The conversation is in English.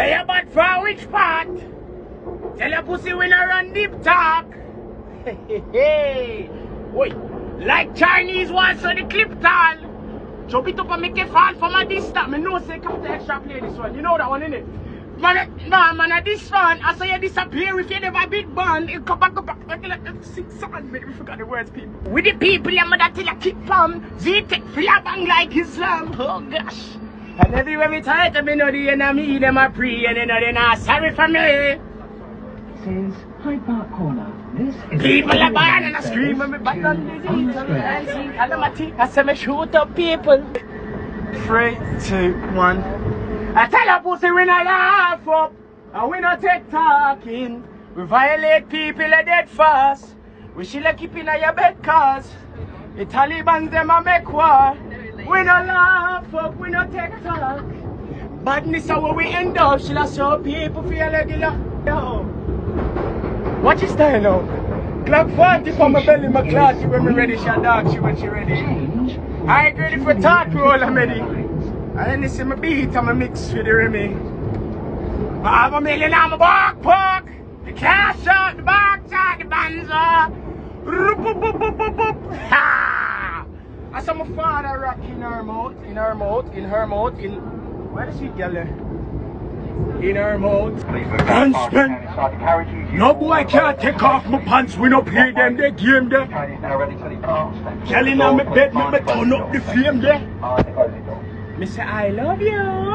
Say about for which part? Tell a pussy when I run deep talk. Hey, wait, like Chinese ones on the clip tall. Chop it up and make a fan from a distance. Me know say come to extra play this one. You know that one, innit? Man, nah, man, this one, I saw you disappear if you never big band. It come back, like 6 seconds, mate. We forgot the words, people. With the people, I'm gonna tell you keep on. Z-Tech, feel bang like Islam. Oh, gosh. And everywhere we try to be know the enemy, them a pray, and they know they're not sorry for me. This is Hyde Park Corner. This is people are bad and I scream when me back on the disease. I say me shoot up people. 3, 2, 1. I tell a pussy we not laugh up, and we not take talking. We violate people a dead fast. We should keep in your bed cause the Taliban them a make war. We not laugh up, we not take talk. Badness is where we end up. She'll show people feel regular. Yo, watch this style now. Clock 40 for my belly, my class. She when me ready, she dog. She when she ready. I ain't ready for talk roll, I'm ready. And then you see my beat and my mix with the Remy. I have $1 million on my back park. The cash out, the back shot, the banza. Ha! I saw my father rock in her mouth, where is she girl? In her mouth. Huntsman! No boy can't take off my pants, we no play them, they game there. Kelly on my bed, me turn up the flame there. Me say I love you.